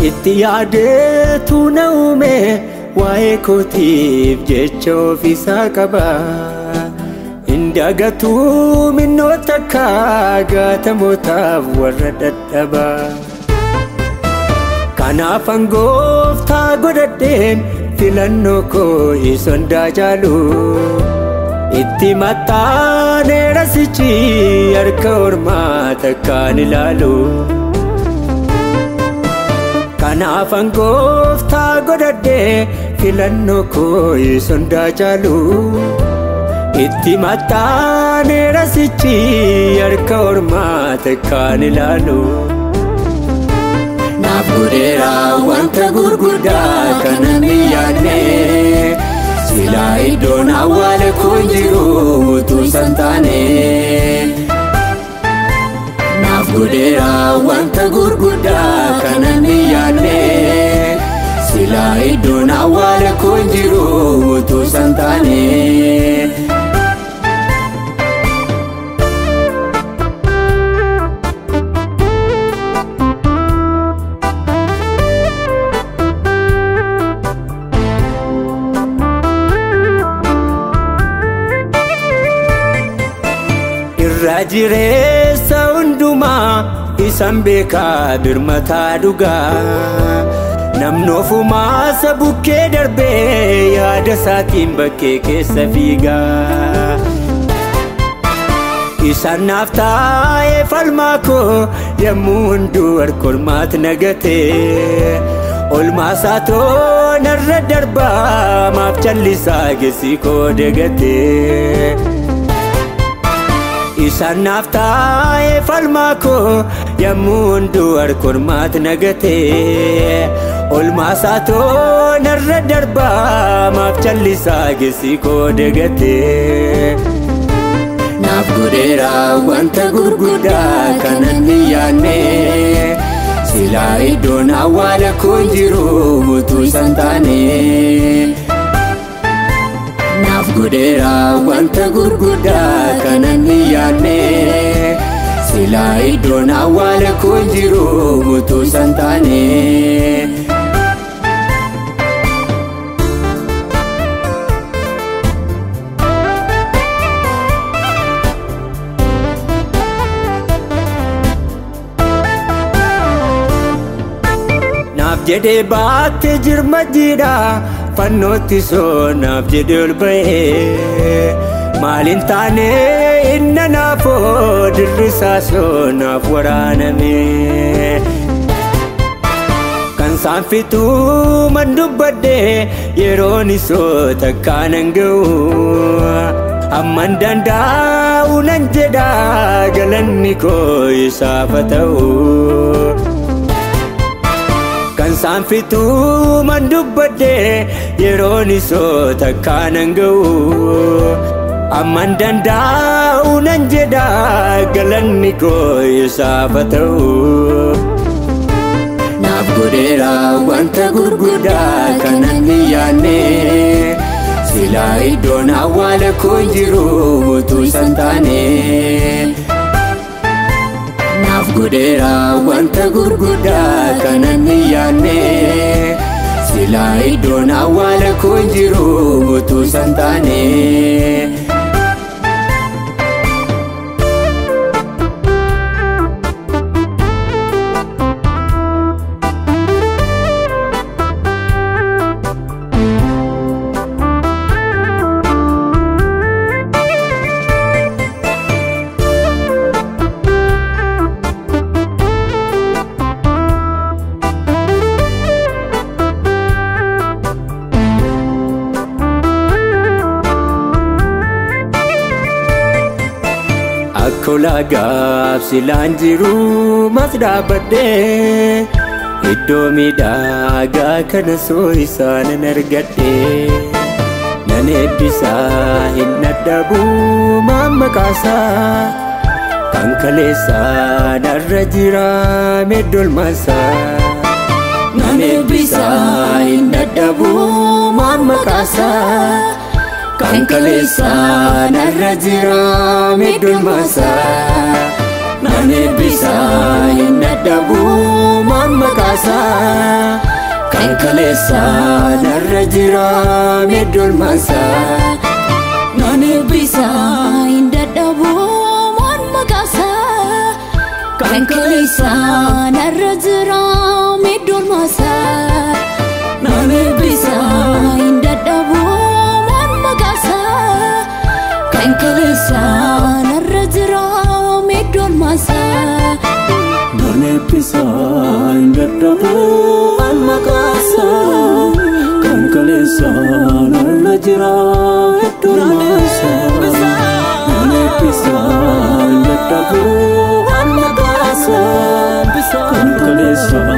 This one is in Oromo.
itti yaadetu naume waa'ee kootiif jecha ofiisaa qaba indagatu minnoota akka gaatamootaaf warra dadhaba kanaafan gooftaa godhadheen filannoo koo isondaa jaalu itti maxxaneera sichi harka ormaa takkaan ilaalu kanaafan gooftaa godhadhee filannoo koo isondaa jaalu itti maxxaneera sichi harka ormaa takkaan ilaalu naaf godheera wanta gurguddaa kana hin yaadne silaa iddoon awwaala koo jiru utuu san taane naaf godheera wanta gurguddaa kana hin yaadne silaa iddoon awwaala koo jiru utuu san taane Rajireessa hundumaa isan beekaa birmataa dhugaa namnoofumaa isa bukkee darbee yaada isaatiin bakkee keessa fiigaa isan naaf taa'ee falmaa koo yommuu hunduu harka ormaatti nagatee olmaa isaatoo narra darbaa maaf callisaa geessi koo dagatee isan naaf taa'ee falmaa koo yommuu hunduu harka ormaatti nagatee olmaa isaatoo narra darbaa maaf callisaa geessi koo dagatee naaf godheera wanta gurguddaa kana hin yaadne silaa iddoon awwaala koo jiru utuu san taane naaf godheera wanta gurguddaa kana hin yaadne silaa iddoon awwaala koo jiru utuu san taane naaf jedhee baatte jirma jiidha fannootti soonaaf jedhee ol ba'ee maaliin taane inna naafoo dirrisaa soonaaf waraaname kan saanfituu man dubbadhee yeroon isoo takkaanan ga'u amman danda'u nan jedha galanni koo isaaf haa ta'u kan saanfituu man dubbadhee yeroon isoo takkaanan ga'u amman danda'u nan jedha galanni koo isaaf haa ta'u naaf godheera wanta gurguddaa kana hin yaadne silaa iddoon awwaala koo jiru utuu san taane naaf godheera wanta gurguddaa kana hin yaadne silaa iddoon awwaala koo jiru utuu san taane Kolagaaf silaan jiru mas dhaabadhee iddoo miidhagaa kana soo isaanan argadhee nan eebbisaa hin dadhabu mammaqaasaa kan kaleessaa narra jira meddolmaasaa nan eebbisaa hin dadhabu mammaqaasaa kan kaleessaa narra jira meddolmaasaa nan eebbisaa hin dadhabu mammaqaasaa kan kaleessaa narra jira meddolmaasaa nan eebbisaa hin dadhabu mammaqaasaa kan kaleessaa narra jira meddolmaasaa nan eebbisaa hin dadhabu kan kaleessaa narra jira meddolmaasaa nan eebbisaa hin dadhabu mammaqaasaa kan kaleessaa narra jira meddolmaasaa nan eebbisaa hin dadhabu mammaqaasaa kan kaleessaa